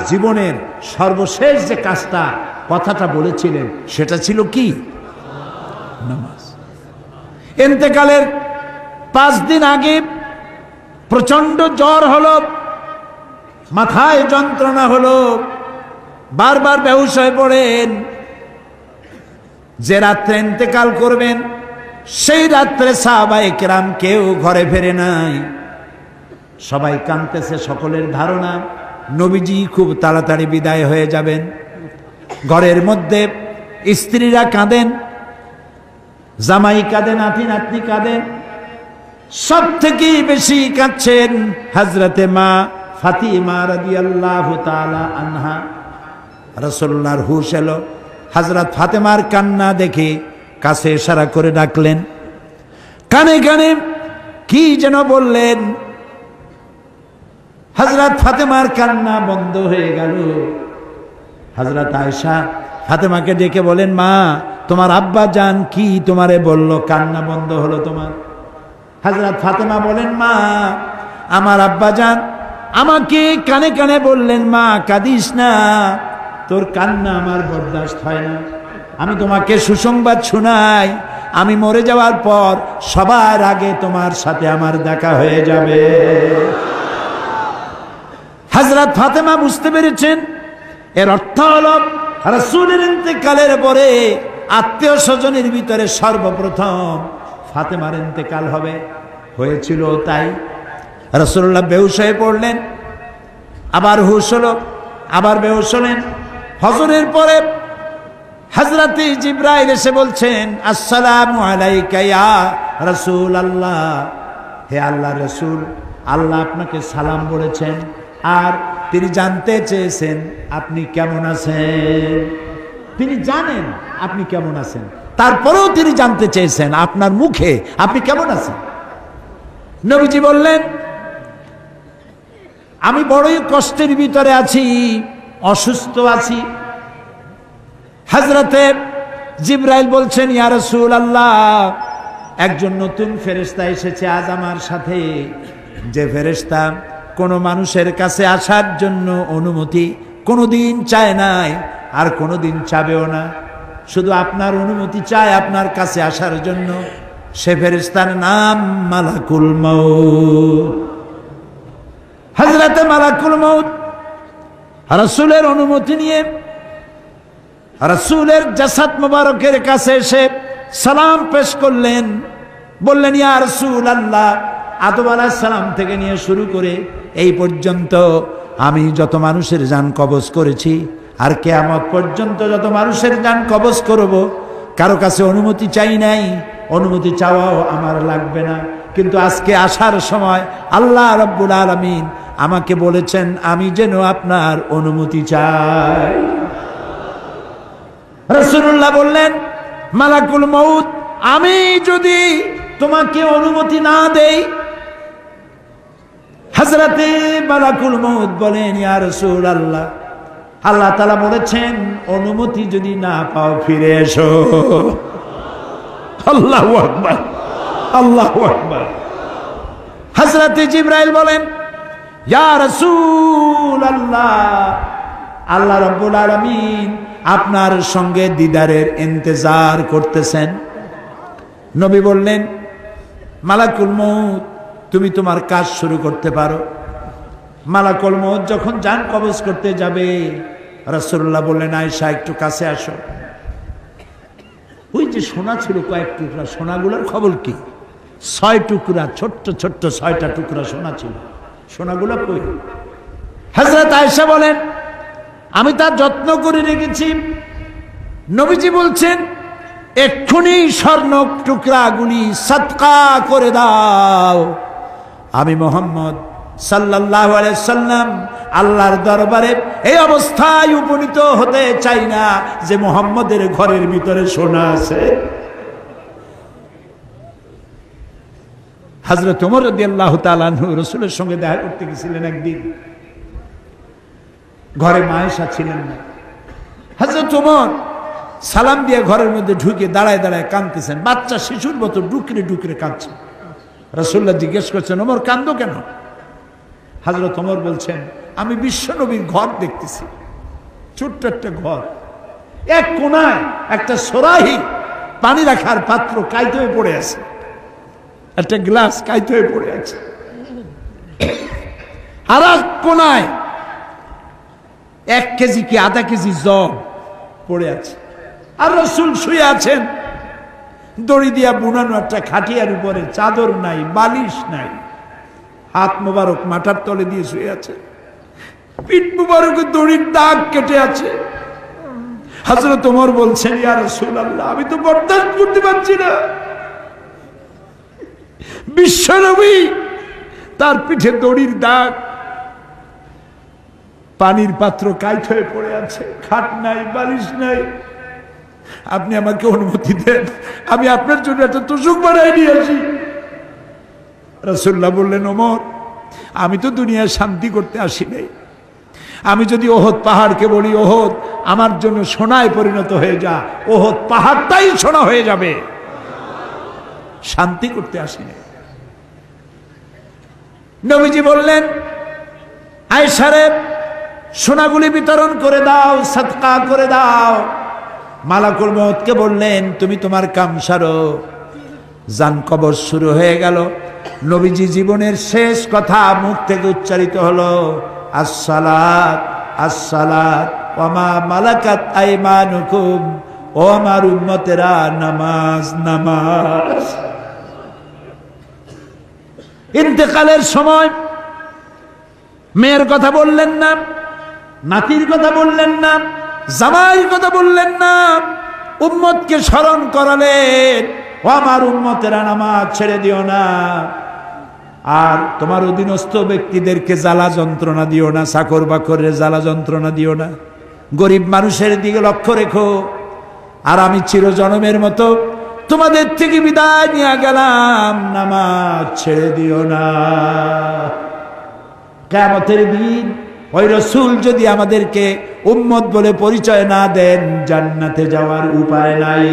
জীবনের সর্বশেষ যে কাজটা কথাটা বলেছিলেন সেটা ছিল কি? নামাজ। ইন্তেকালের 5 দিন আগে প্রচন্ড জ্বর হলো, মাথায় যন্ত্রণা হলো, বারবার বেহুশ হয়ে পড়েন। যে রাত্রে ইন্তেকাল করবেন সেই রাত্রে সাহাবায়ে কেরাম কেউ ঘরে ফেরে নাই, সবাই কাঁদতেছে। সকলের ধারণা নবীজি খুব তাড়াতাড়ি বিদায় হয়ে যাবেন। ঘরের মধ্যে স্ত্রীরা কাঁদেন, জামাই কাঁদে, নাতি নাতনি কাঁদেন। সব থেকে বেশি কাঁদছেন হযরতে মা ফাতিমা রাদিয়াল্লাহু তাআলা আনহা। রাসূলুল্লাহর হুশ এলো, হযরত ফাতেমার কান্না দেখে কাছে ইশারা করে ডাকলেন, কানে কানে কি যেন বললেন। হযরত ফাতেমার কান্না বন্ধ হয়ে গেল। হযরত আয়েশা ফাতেমাকে ডেকে বলেন, মা তোমার আব্বা জান কি তোমারে বলল, কান্না বন্ধ হলো তোমার? হযরত ফাতেমা বলেন, মা আমার আব্বা জান আমাকে কানে কানে বললেন, মা কাঁদিস না, তোর কান্না আমার বরদাস্ত হয় না। আমি তোমাকে সুসংবাদ শোনাই, আমি মরে যাওয়ার পর সবার আগে তোমার সাথে আমার দেখা হয়ে যাবে। হযরত ফাতেমা বুঝতে পেরেছেন এর অর্থ হলো রাসূলের ইন্তেকালের পরে আত্মীয় স্বজনের ভিতরে সর্বপ্রথম ফাতেমার ইন্তেকাল হবে। হয়েছিল তাই। রাসূলুল্লাহ বেহুশ হয়ে পড়লেন, আবার হুশ হলো, আবার বেহুশ হলেন। হজরের পরে হযরত জিবরাইল এসে বলছেন, আসসালামু আলাইকা ইয়া রাসূলুল্লাহ, হে আল্লাহর রাসূল, আল্লাহ আপনাকে সালাম বলেছেন আর তিনি জানতে চেয়েছেন আপনি কেমন আছেন। তিনি জানেন আপনি কেমন আছেন, তারপরেও তিনি জানতে চেয়েছেন আপনার মুখে আপনি কেমন আছেন। নবীজি বললেন, আমি বড়ই কষ্টের ভিতরে আছি, অসুস্থ আছি। হযরতে জিবরাইল বলছেন, ইয়া রাসূলুল্লাহ, একজন নতুন ফেরেশতা এসেছে আজ আমার সাথে, যে ফেরেশতা কোনো মানুষের কাছে আসার জন্য অনুমতি কোনোদিন চায় নাই আর কোনোদিন চাবেও না, শুধু আপনার অনুমতি চায় আপনার কাছে আসার জন্য। সে ফেরেশতার নাম মালাকুল মউত। হযরতে মালাকুল মউত রাসূলের অনুমতি নিয়ে রাসূলের জাসাদ মুবারকের কাছে এসে সালাম পেশ করলেন। বললেন, ইয়া রাসূলুল্লাহ, আদম আলাইহিস সালাম থেকে নিয়ে শুরু করে এই পর্যন্ত আমি যত মানুষের জান কবজ করেছি আর কিয়ামত পর্যন্ত যত মানুষের জান কবজ করব, কারো কাছে অনুমতি চাই নাই, অনুমতি চাওয়াও আমার লাগবে না। কিন্তু আজকে আসার সময় আল্লাহ রাব্বুল আলামিন আমাকে বলেছেন আমি যেন আপনার অনুমতি চাই। রাসূলুল্লাহ বললেন, মালাকুল মউত, আমি যদি তোমাকে অনুমতি না দেই? হযরতে মালাকুল মউত বলেন, ইয়া রাসূলুল্লাহ, আল্লাহ তাআলা বলেছেন অনুমতি যদি না পাও ফিরে এসো। আল্লাহু আকবার, আল্লাহু আকবার। হযরতে জিবরাইল বলেন, ইয়া রাসূলুল্লাহ, আল্লাহ রাব্বুল আলামিন আপনার সঙ্গে দিদারের ইন্তজার করতেছেন। নবী বললেন, মালাকুল মউত, তুমি তোমার কাজ শুরু করতে পারো। মালাকুল মউত যখন জান কবজ করতে যাবে, রাসূলুল্লাহ বললেন, আয়েশা একটু কাছে আসো। ওই যে সোনা ছিল কয়েক টুকরা, সোনাগুলোর খবর কি? 6 টুকরা, ছোট্ট ছোট্ট 6টা টুকরা সোনা ছিল, সোনাগুলো কই? হযরত আয়েশা বলেন, আমি তার যত্ন করে রেখেছি। নবীজি বলছেন, এক্ষুনি স্বর্ণ টুকরাগুলি সদকা করে দাও। আমি মুহাম্মদ সাল্লাল্লাহু আলাইহি সাল্লাম আল্লাহর দরবারে এই অবস্থায় উপনীত হতে চাই না যে মুহাম্মদের ঘরের ভিতরে সোনা আছে। হযরত ওমর রাদিয়াল্লাহু তাআলা আনহু রাসূলের সঙ্গে দেখা করতে গেছিলেন একদিন। ঘরে মা আয়েশা ছিলেন না। হযরত ওমর সালাম দিয়ে ঘরের মধ্যে ঢুকে দাঁড়ায় দাঁড়ায় কাঁদতেছেন, বাচ্চা শিশুর মতো ডুকরে ডুকরে কাঁদছে। রাসূলুল্লাহ জিজ্ঞেস করছেন, ওমর কাঁদো কেন? হযরত ওমর বলছেন, আমি বিশ্বনবীর ঘর দেখতেছি, ছোট্ট একটা ঘর, এক কোনায় একটা সরাহি পানি রাখার পাত্র কাইতে হয়ে পড়ে আছে, একটা গ্লাস কাইতে হয়ে পড়ে আছে, আর এক কোনায় 1 কেজি কি আধা কেজি জব পড়ে আছে, আর রাসূল শুয়ে আছেন দড়ি দিয়া বুনানো একটা খাটিয়ার উপরে, চাদর নাই, বালিশ নাই, হাত মোবারক মাথার তলে দিয়ে শুয়ে আছে, পিঠ মোবারকে দড়ির দাগ কেটে আছে। হযরত ওমর বলছেন, ইয়া রাসূলুল্লাহ, আমি তো বরদাস্ত করতে পারছি না, বিশ্বনবী তার পিঠে দড়ির দাগ, পানির পাত্র কাইত হয়ে পড়ে আছে, খাট নাই, বালিশ নাই, আপনি আমাকে অনুমতি দেন, আমি আপনার জন্য একটা তোষক বানাই নিয়ে আসি। রাসূলুল্লাহ বললেন, ওমর, আমি তো দুনিয়ায় শান্তি করতে আসি নাই, আমি যদি ওহদ পাহাড়কে বলি, ওহদ আমার জন্য সোনায় পরিণত হয়ে যা, ওহদ পাহাড়টাই সোনা হয়ে যাবে, শান্তি করতে আসি নাই। নবীজি বললেন, আয়েশা রে, সোনাগুলি বিতরণ করে দাও, সাদকা করে দাও। মালাকুল মউতকে বললেন, তুমি তোমার কাম সারো। জান কবর শুরু হয়ে গেল। নবীজি জীবনের শেষ কথা মুখ থেকে উচ্চারিত হলো, আসসালাত আসসালাত ওয়া মা মালাকাত আইমানুকুম, ও আমার উম্মতেরা, নামাজ নামাজ। ইন্তেকালের সময় মেয়ের কথা বললেন না, নাতির কথা বললেন না, জামাইয়ের কথা বললেন না, উম্মতকে স্মরণ করালেন, ও আমার উম্মতেরা, নামাজ ছেড়ে দিও না, আর তোমার অধীনস্থ ব্যক্তিদেরকে জ্বালা যন্ত্রণা দিও না, চাকর বাকরের জ্বালা যন্ত্রণা দিও না, গরিব মানুষের দিকে লক্ষ্য রেখো, আর আমি চিরজনমের মতো তোমাদের থেকে বিদায় নিয়ে গেলাম, নামাজ ছেড়ে দিও না। কিয়ামতের দিন ওই রাসূল যদি আমাদেরকে উম্মত বলে পরিচয় না দেন, জান্নাতে যাওয়ার উপায় নাই।